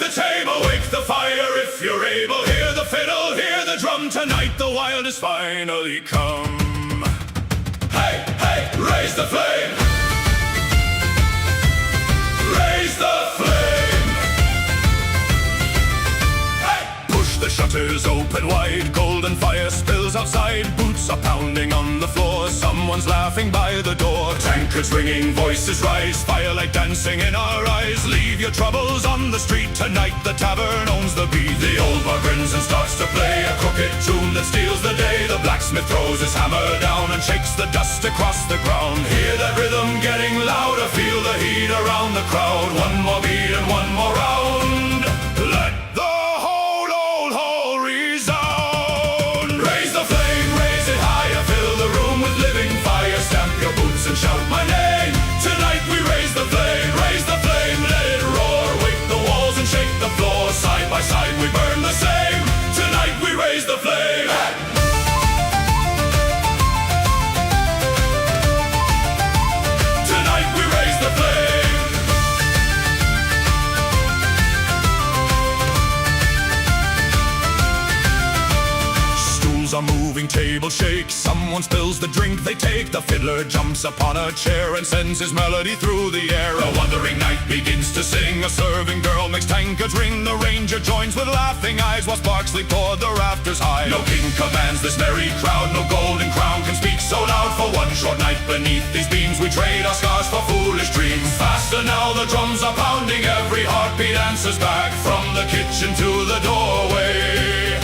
the table, wake the fire if you're able. Hear the fiddle, hear the drum. Tonight the wild has finally come. Hey, hey, raise the flame. Raise the flame. Hey! Push the shutters open wide. Golden fire spills outside. Boots are pounding on the floor. Someone's laughing by the door. Tankards ringing, voices rise. Firelight dancing in our eyes. Leave your troubles on the street. Tonight the tavern owns the beat. The old bar grins and starts to play a crooked tune that steals the day. The blacksmith throws his hammer down and shakes the dust across the ground. Hear that rhythm getting louder. Feel the heat around the crowd. One more beat and one more round. Let the whole old hall resound. Raise the flame, raise it higher. Fill the room with living fire. Stamp your boots and shout my name. Tonight we raise the flame, let it roar. Wake the walls and shake the floor. Side by side we burn the same. Tonight we raise the flame. Tonight we raise the flame. Stools are moving, tables shake. Someone spills the drink they take. The fiddler jumps upon a chair and sends his melody through the air. A wandering knight begins to sing. A serving girl makes tankards ring. The ranger joins with laughing eyes while sparks leap toward the rafters high. No king commands this merry crowd. No golden crown can speak so loud. For one short night beneath these beams we trade our scars for foolish dreams. Faster now the drums are pounding. Every heartbeat answers back. From the kitchen to the doorway,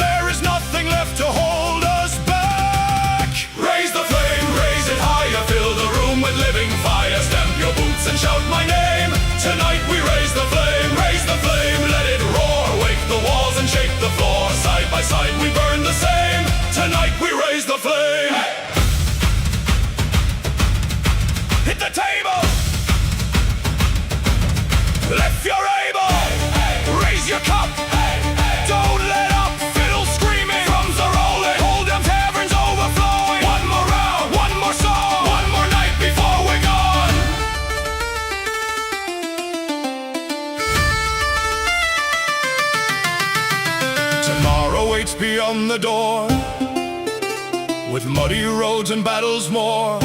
there is nothing left to hold us back. Raise the flame, raise it higher. Fill the room with living fire. Stamp your boots and shout my name. Tonight we raise the flame, let it roar. Wake the walls and shake the floor. Side by side we burn the same. Tonight we raise the flame. Hey! Hit the table. If you're able, raise your cup. Don't let up. Fiddle screaming, drums are rolling. Hold them taverns overflowing. One more round, one more song, one more night before we're gone. Tomorrow waits beyond the door, with muddy roads and battles more.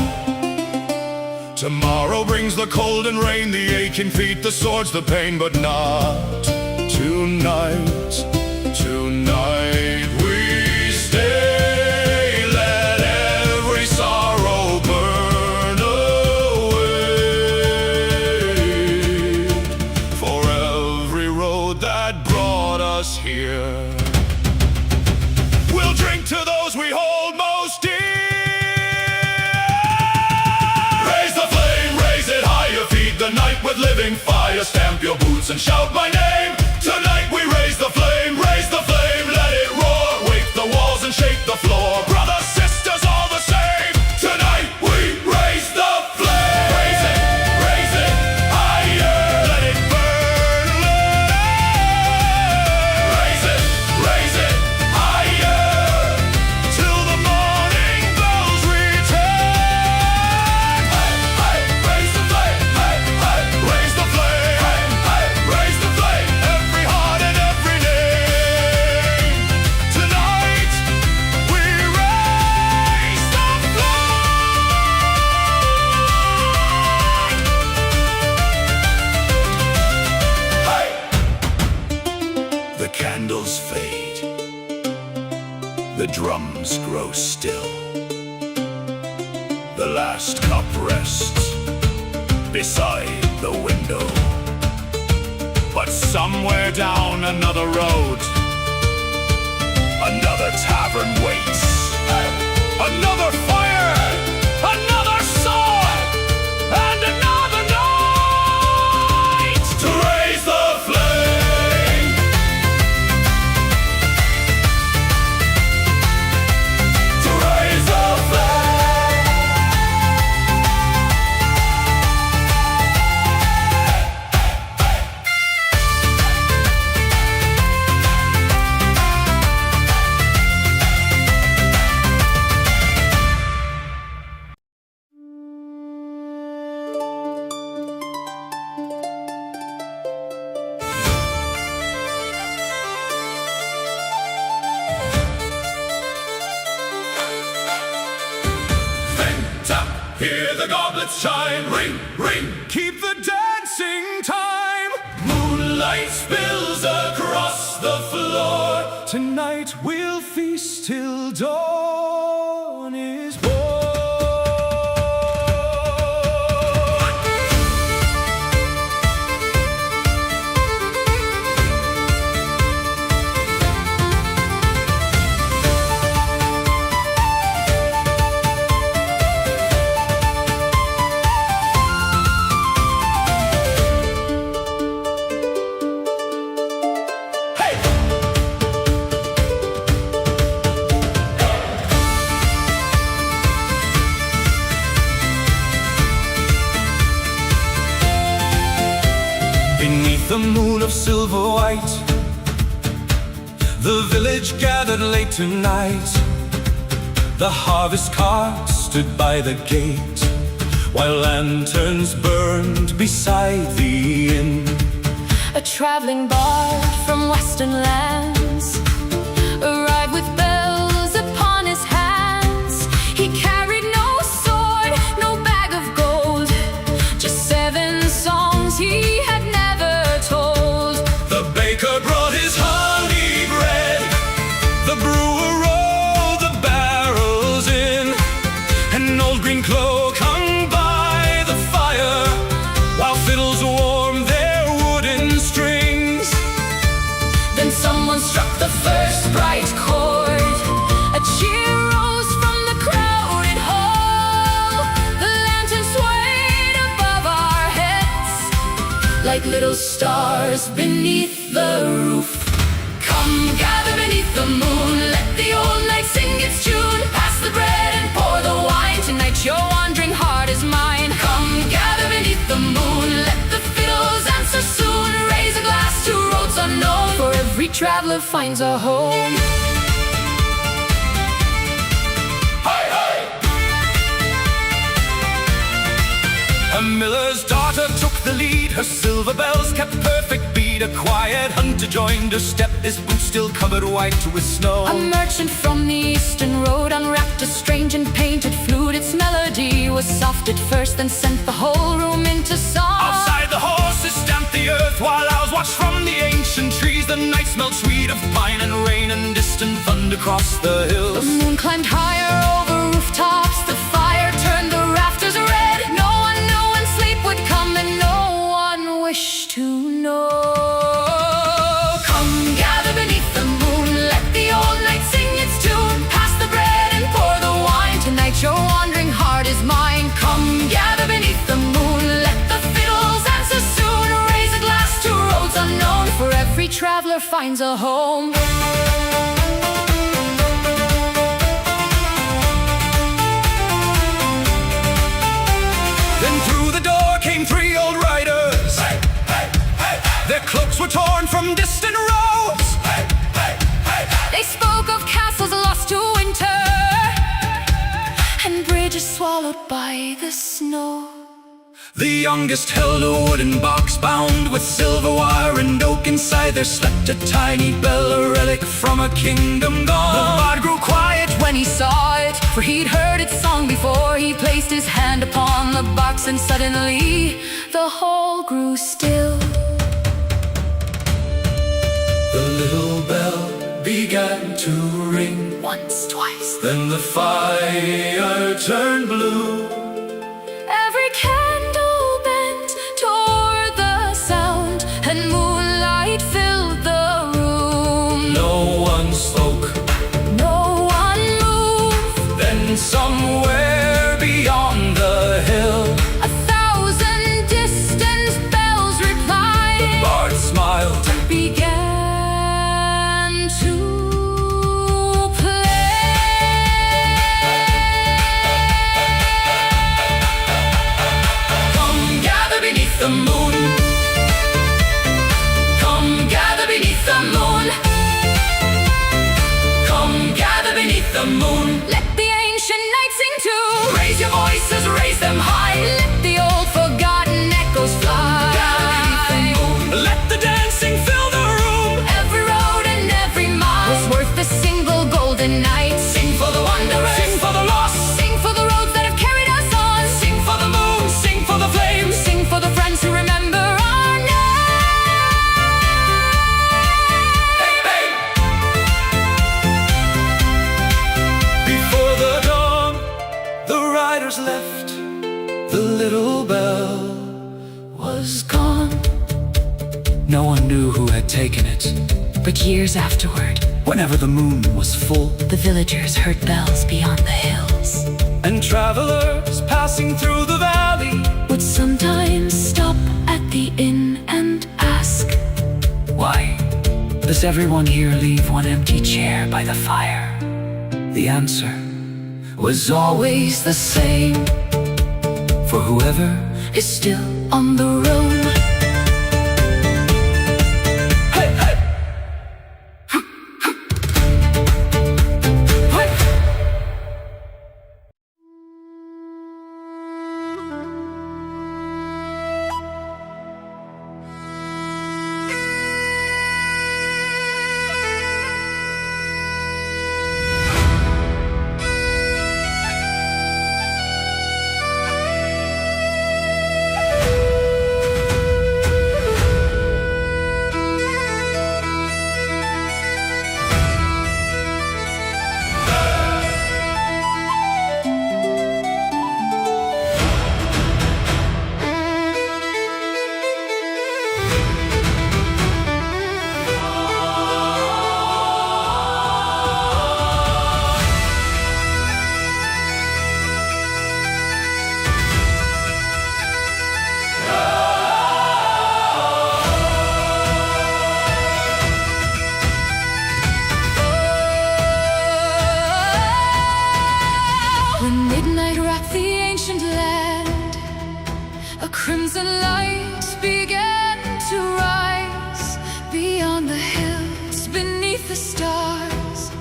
Tomorrow brings the cold and rain, the aching feet, the swords, the pain, but not tonight. Tonight we stay, let every sorrow burn away. For every road that brought us here, we'll drink to those we hold most dear. The night with living fire. Stamp your boots and shout my name. Tonight we raise the flame, let it roar. Wake the walls and shake the floor. Brothers, sisters, all the same. Tonight we raise the flame. Raise it higher. Let it burn. Raise it higher. Till the morning bells return. Hey, raise the flame. Raise the flame, raise the flame, every heart and every name. Tonight we raise the flame. Hey! The candles fade, the drums grow still. The last cup rests beside the window. But somewhere down another road, another tavern waits. Another fire, another song, and another night to raise the flame. To raise the flame. the goblets chime. Ring, ring, keep the dancing time. Moonlight spills across the floor. Tonight we'll feast till dawn is born. Beneath the moon of silver white, the village gathered late tonight. The harvest cart stood by the gate, while lanterns burned beside the inn. A traveling bard from western lands arrived with bells upon his hands. He carried no sword, no bag of gold, just 7 songs he had never told. The baker brought his honey bread, the brewer rolled the barrels in. An old green cloak hung by the fire, while fiddles warmed their wooden strings. Then someone struck the first bright chord. A cheer rose from the crowded hall. The lanterns swayed above our heads like little stars beneath the roof. Come gather beneath the moon, let the old night sing its tune. Pass the bread and pour the wine, tonight your wandering heart is mine. Come gather beneath the moon, let the fiddles answer soon. Raise a glass to roads unknown, for every traveler finds a home. Hi, hi! A miller's daughter took the lead, her silver bells kept perfect beat. A quiet hunter joined her step, his boots still covered white with snow. A merchant from the eastern road unwrapped a strange and painted flute. Its melody was soft at first, then sent the whole room into song. Outside the horses stamped the earth, while owls watched from the ancient trees. The night smelled sweet of pine and rain and distant thunder across the hills. The moon climbed higher over rooftops, the fire turned the rafters red. No one knew when sleep would come, and no one wished to know. Come gather beneath the moon, let the old night sing its tune. Pass the bread and pour the wine, tonight your wandering heart is mine. Come gather beneath the moon, let the fiddles answer soon. Raise a glass to roads unknown, for every traveler finds a home. Then through the door came 3 old riders. Hey, hey, hey, hey. Their cloaks were torn from distant roads. Hey, hey, hey, hey. They spoke of castles lost to winter and bridges swallowed by the snow. The youngest held a wooden box bound with silver wire and oak. Inside there slept a tiny bell, a relic from a kingdom gone. The bard grew quiet when he saw it, for he'd heard its song before. He placed his hand upon the box, and suddenly the whole grew still. The little bell began to ring once, twice, then the fire turned blue. Every candle bent toward the sound, and moonlight filled the room. No one spoke, no one moved. Then somewhere beyond the hill, 1,000 distant bells replied. The bard smiled and began to play. No one knew who had taken it. But years afterward, Whenever the moon was full, the villagers heard bells beyond the hills, and travelers passing through the valley would sometimes stop at the inn and ask, why does everyone here leave one empty chair by the fire? The answer was always the same. For whoever is still on the road. When midnight wrapped the ancient land, a crimson light began to rise beyond the hills, beneath the stars.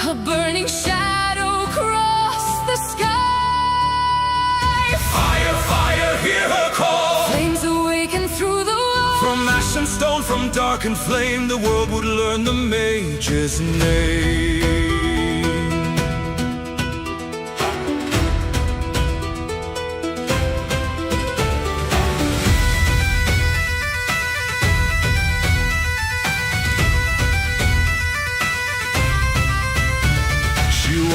A burning shadow crossed the sky. Fire, fire, hear her call. Flames awaken through the walls. From ash and stone, from dark and flame, the world would learn the mage's name.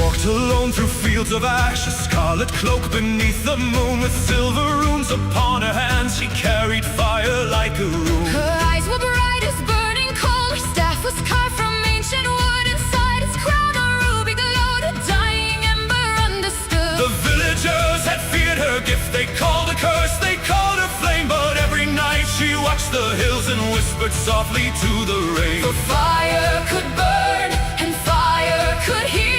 Walked alone through fields of ash, a scarlet cloak beneath the moon, with silver runes upon her hands. She carried fire like a rune. Her eyes were bright as burning coal. Her staff was carved from ancient wood. Inside its crown a ruby glowed. A dying ember understood. The villagers had feared her gift. They called a curse, they called her flame. But every night she watched the hills and whispered softly to the rain. For fire could burn and fire could heal.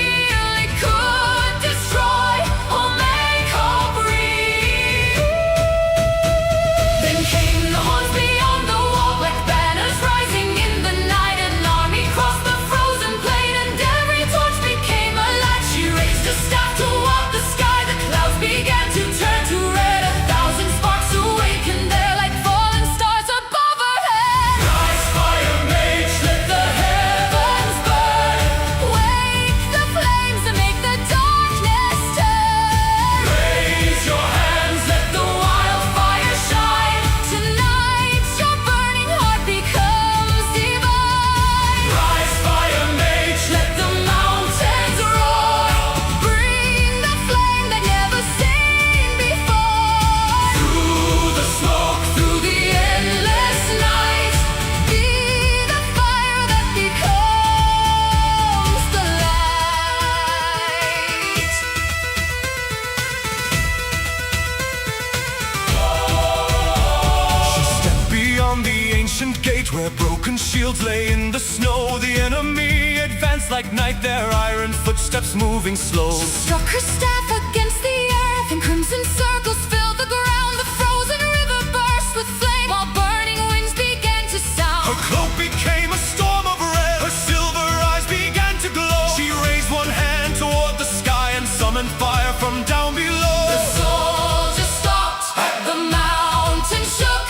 Gate where broken shields lay in the snow. The enemy advanced like night, their iron footsteps moving slow. She struck her staff against the earth, and crimson circles filled the ground. The frozen river burst with flame, while burning winds began to sound. Her cloak became a storm of red, her silver eyes began to glow. She raised one hand toward the sky and summoned fire from down below. The soldiers stopped, the mountain shook,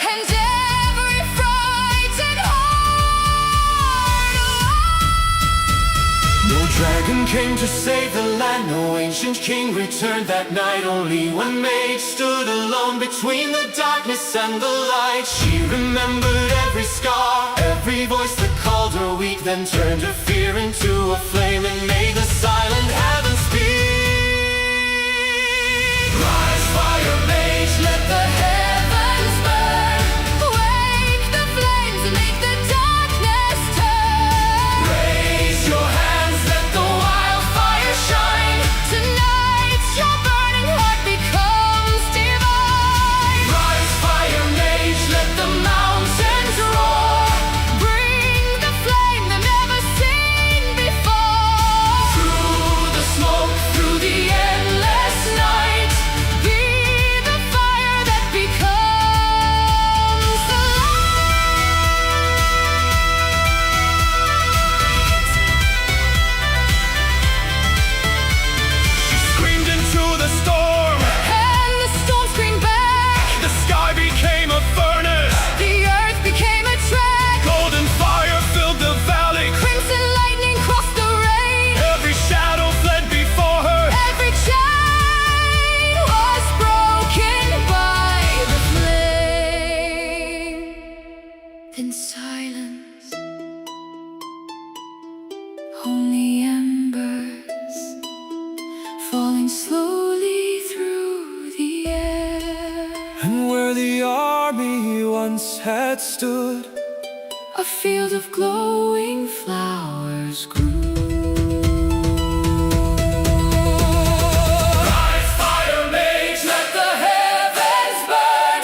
and every frightened heart. No dragon came to save the land, no ancient king returned that night. Only one mage stood alone between the darkness and the light. She remembered every scar, every voice that called her weak, then turned her fear into a flame and made the silent heavens speak. Rise, fire mage, let the heavens burn. Wake the in silence, only embers falling slowly through the air. And where the army once had stood, a field of glowing flowers grew. Rise, fire mage, let the heavens burn.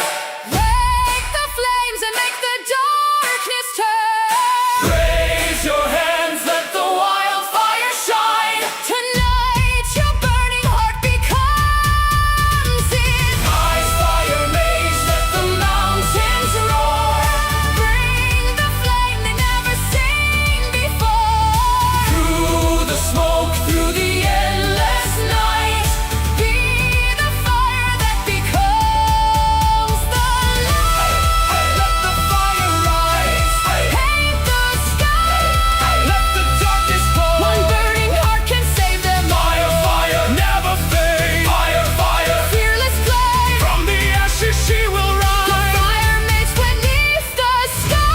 Wake the flames and make the darkness turn. raise your hands, let the wildfire shine. Tonight your burning heart becomes his. Rise, fire mage, let the mountains roar. Bring the flame they never seen before. Through the smoke, through the endless night, Be the fire that becomes the light. let the fire rise. Paint the sky. Let the darkness fall. One burning heart can save them all. Fire, fire, never fade. Fire, fire, Fearless flame. from the ashes she will The rise. fire makes beneath the sky.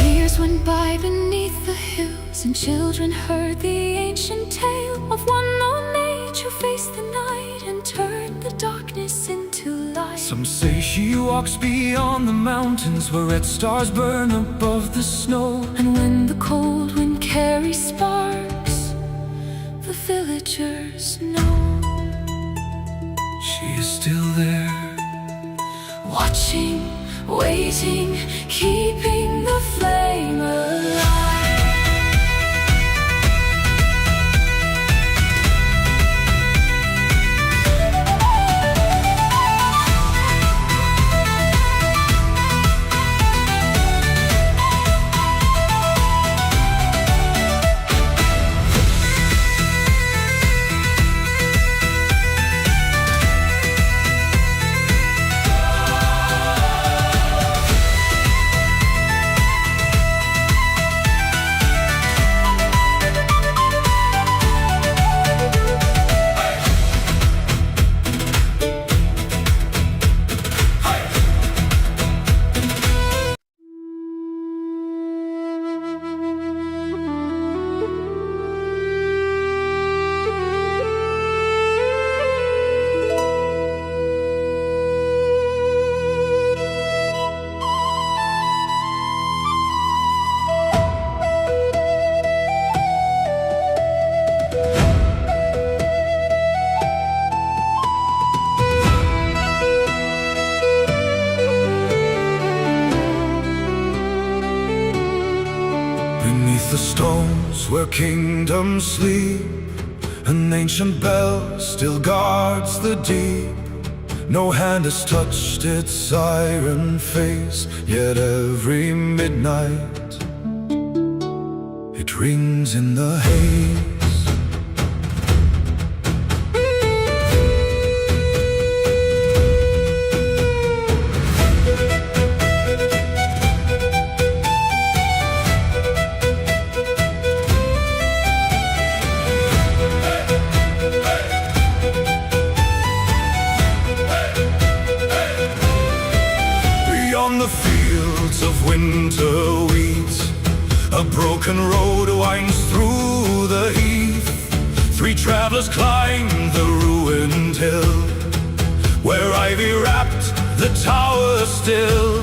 Years went by beneath the hills, and children heard the ancient tale of one lone mage who faced the night and turned the darkness into light. Some say she walks beyond the mountains where red stars burn above the snow. And when the cold wind carries sparks, the villagers know. She is still there, Watching, waiting, keeping the flame alive. beneath the stones where kingdoms sleep. An ancient bell still guards the deep. No hand has touched its siren face, yet every midnight it rings in the haze. Beyond the fields of winter wheat, a broken road winds through the heath. Three travelers climb the ruined hill, where ivy wrapped the tower still.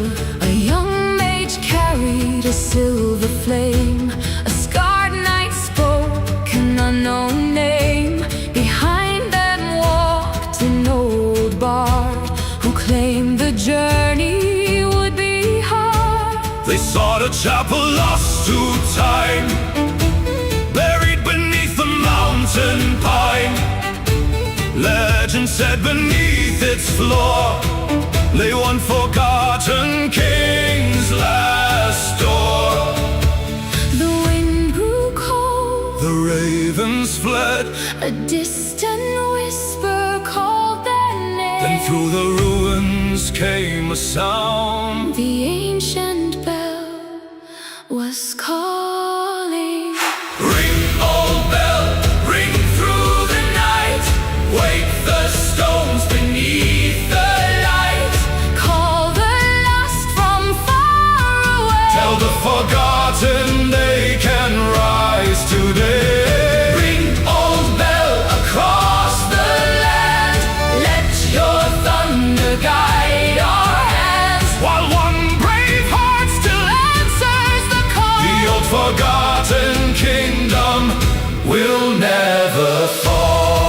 A young mage carried a silver flame. A scarred knight spoke an unknown name. Behind them walked an old bard who claimed the journey would be hard. They sought a chapel lost to time, buried beneath the mountain pine. Legend said beneath its floor lay one forgotten king's last door. The wind grew cold, The ravens fled, a distant whisper called their name. then through the ruins came a sound. The ancient bell was calling. Ring, old bell, ring through the night. will never fall.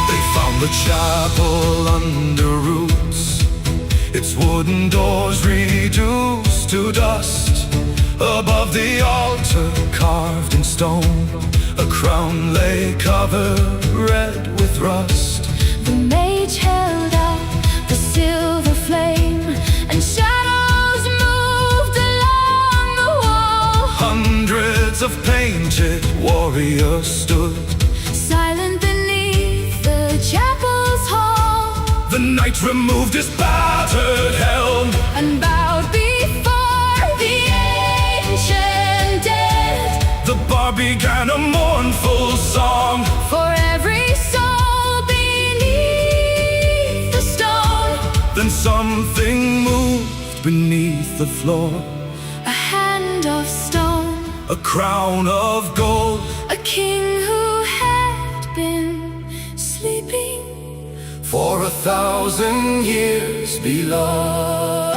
They found the chapel under roots, its wooden doors reduced to dust. Above the altar, carved in stone, a crown lay covered red with rust. The mage held up the silver flame, and shadows moved along the wall. Hundreds of painted warriors stood, Silent beneath the chapel's hall. the knight removed his battered helm And bowed before the ancient dead. The bar began a mournful song. For every soul beneath the stone, Then something moved beneath the floor, a hand of stone, a crown of gold. a king who had been sleeping For 1,000 years below.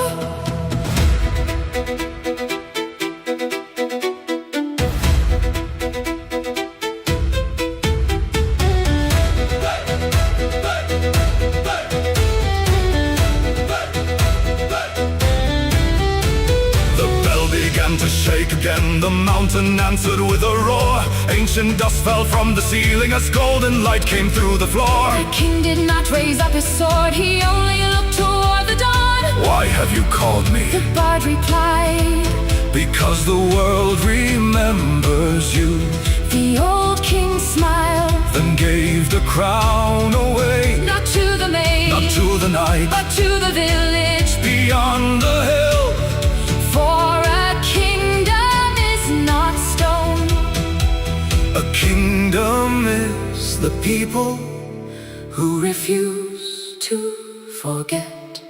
To shake again, the mountain answered with a roar. Ancient dust fell from the ceiling as golden light came through the floor. The king did not raise up his sword, he only looked toward the dawn. Why have you called me? The bard replied, Because the world remembers you. The old king smiled, Then gave the crown away, not to the maid, not to the knight, but to the village beyond the hill. For a kingdom is not stone, A kingdom is the people who refuse to forget.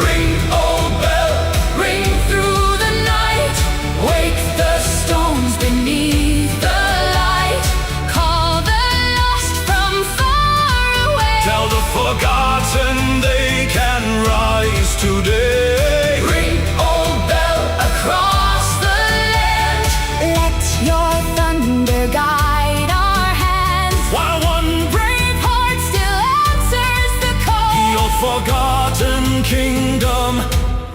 Ring, oh bell, Ring through the night, wake the stones beneath the light. Call the lost from far away. tell the forgotten they can rise today. Ring, old bell, across the land. Let your thunder guide our hands, While one brave heart still answers the call. your forgotten kingdom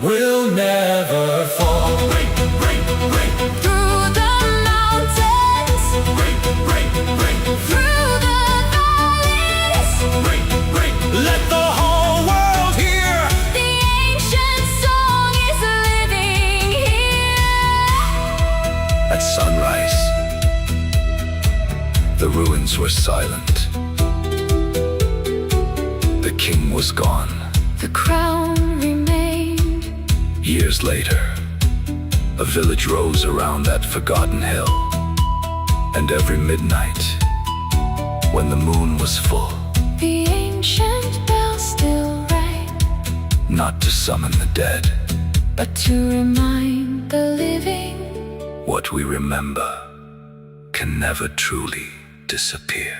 will never fall. Ring, ring, ring, Through the mountains, ring, ring, ring, through the valleys, ring, ring. Let the whole world hear. the ancient song is living here. At sunrise, the ruins were silent. The king was gone. The crown remained. Years later, a village rose around that forgotten hill. And every midnight, when the moon was full, The ancient bell still rang, not to summon the dead, but to remind the living. what we remember can never truly disappear.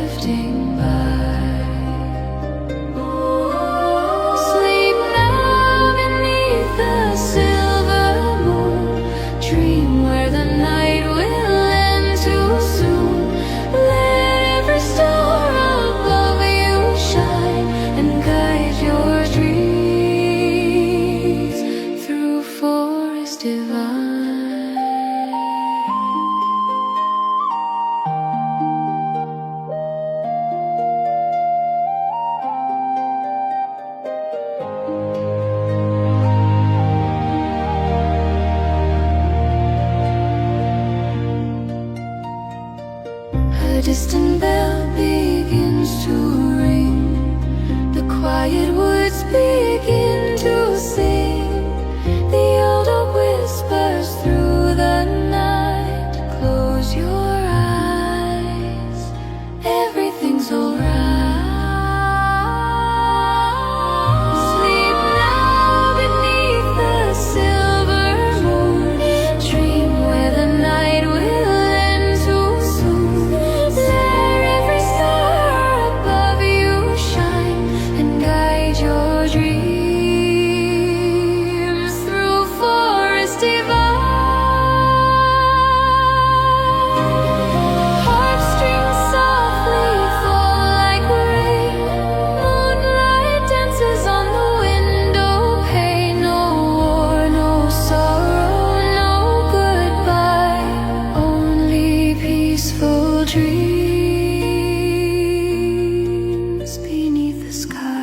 drifting by. Sleep now beneath the silver moon. Dream where the night will end too soon. Let every star above you shine and guide your dreams through forest divine. A distant bell begins to ring. The quiet woods begin to sing. The old oak whispers through the night. Close your eyes, everything's alright. Sleep now beneath the silver moon. Dream where the night will end too soon. Let every star above you shine and guide your dreams through forest divine. Heartstrings softly fall like rain. Moonlight dances on the window pane. No war, no sorrow, no goodbye. Only peaceful dreams beneath the sky.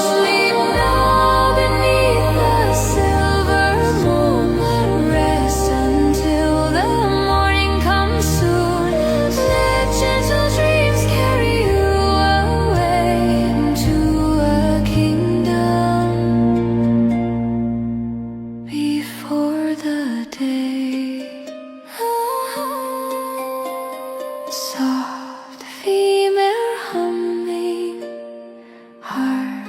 Sleep now beneath the silver moon. Rest until the morning comes soon. Let gentle dreams carry you away into a kingdom before the day. Soft female humming, heart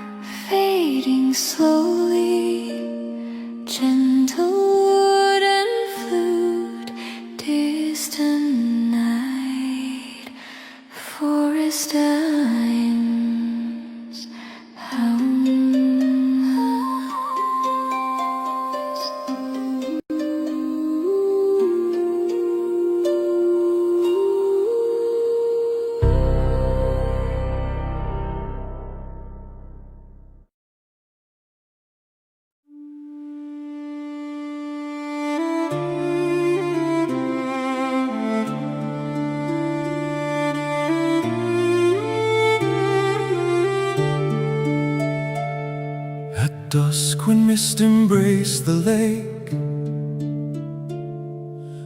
fading slowly. Gentle wooden flute, distant night, forest elms, At dusk when mist embraced the lake,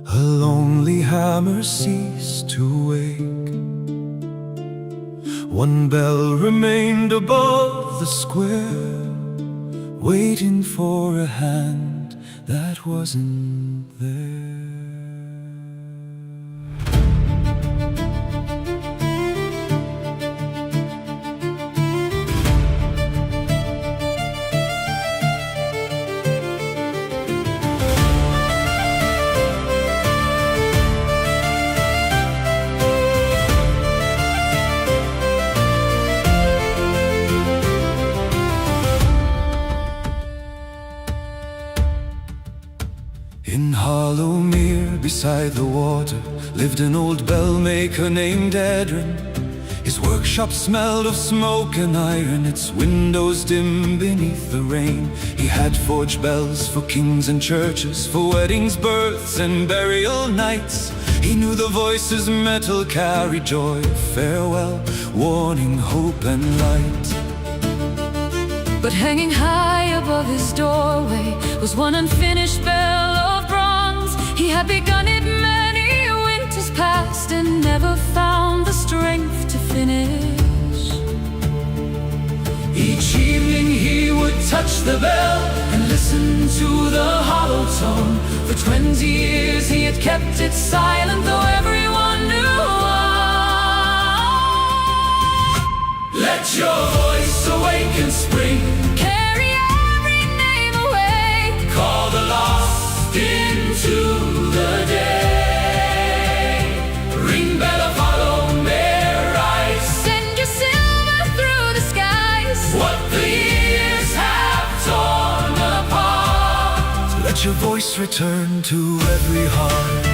a lonely hammer ceased to wake. One bell remained above the square, waiting for a hand that wasn't there. In hollow mere beside the water lived an old bell maker named Edrin. His workshop smelled of smoke and iron, its windows dim beneath the rain. He had forged bells for kings and churches, for weddings, births and burial nights. He knew the voices metal carried joy, farewell, warning, hope and light. But hanging high above his doorway was one unfinished bell of bronze. He had begun it many winters past and never found the strength to finish. Each evening he would touch the bell and listen to the hollow tone. For 20 years he had kept it silent, though everyone knew why. Let your voice awaken spring. Carry every name away. Call the lost into the day. Ring bell of hollow mere rise. Send your silver through the skies. What the years have torn apart. Let your voice return to every heart.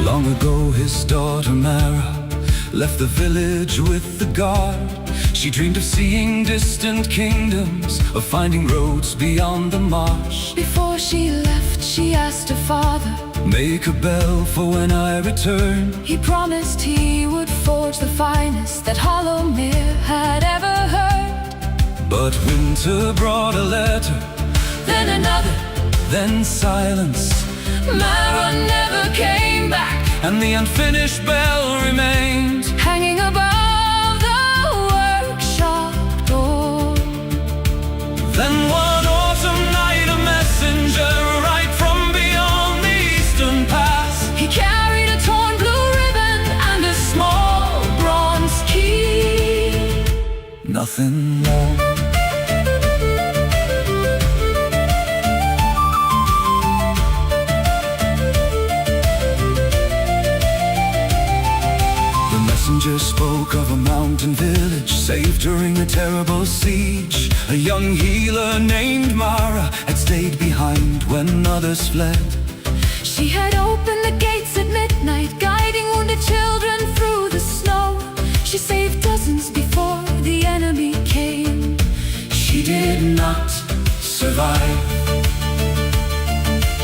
Long ago his daughter Mara left the village with the guard. She dreamed of seeing distant kingdoms, of finding roads beyond the marsh. Before she left, she asked her father, Make a bell for when I return. he promised he would forge the finest that Hollowmere had ever heard. But winter brought a letter, Then another, then silence, Mara never came back, and the unfinished bell remained. hanging above the workshop door. Then one autumn night a messenger right from beyond the eastern pass. He carried a torn blue ribbon and a small bronze key. Nothing more. The messenger spoke of a mountain village saved during a terrible siege. A young healer named Mara had stayed behind when others fled. She had opened the gates at midnight, guiding wounded children through the snow. She saved dozens before the enemy came. She did not survive,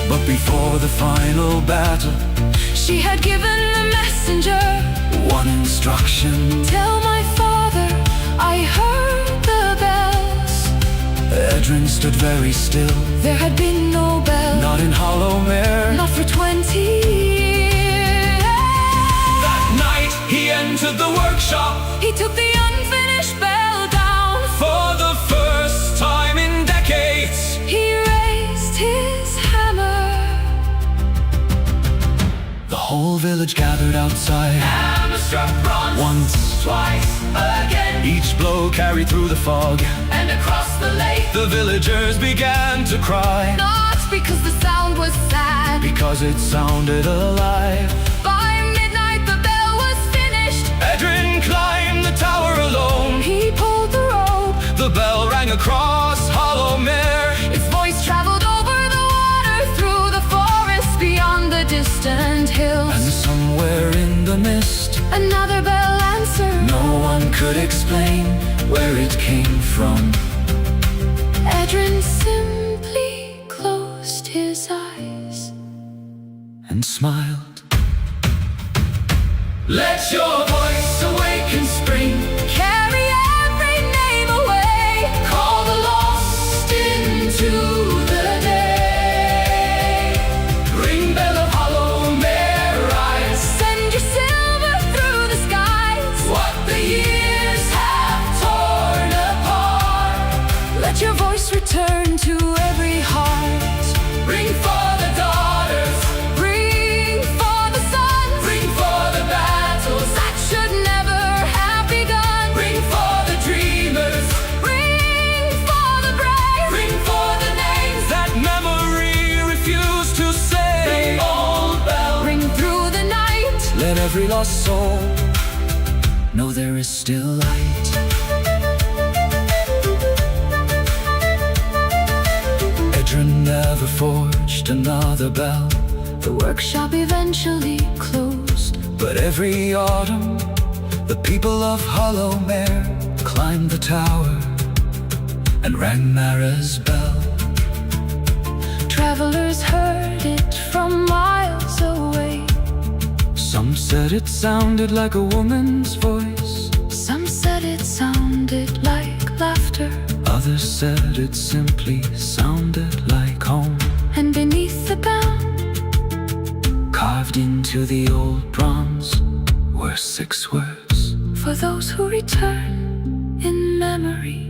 but before the final battle, She had given the messenger, one instruction: tell my father I heard the bells. Edrin stood very still. There had been no bell, Not in Hollowmere. not for 20 years. That night he entered the workshop. He took the unfinished bell down. For the first time in decades, He raised his hammer. The whole village gathered outside. hammer struck bronze. Once, Twice, again, each blow carried through the fog. and across the lake. The villagers began to cry, Not because the sound was sad. because it sounded alive. By midnight the bell was finished. Edrin climbed the tower alone. He pulled the rope. The bell rang across Hollowmere. Its voice traveled over the water, through the forest, beyond the distant hills. And somewhere in the mist, Another bell answered. no one could explain where it came from. Edrin simply closed his eyes And smiled. Let your voice awaken spring. Carry every name away. Call the lost into the day. Ring bell of Hollowmere rise. Send your silver through the skies. What the years have torn apart. Let your voice return to every heart. Ring for the daughters. Ring for the sons. Ring for the battles. That should never have begun. Ring for the dreamers. Ring for the brave. Ring for the names That memory refused to say. ring old bell. Ring through the night. Let every lost soul know there is still light. Edrin never forged another bell, The workshop eventually closed. but every autumn the people of Hollowmere climbed the tower and rang Mara's bell. Travelers heard it from miles away. Some said it sounded like a woman's voice. Some said it sounded like laughter. Others said it simply sounded like home. And beneath the bell, Carved into the old bronze were 6 words. for those who return in memory.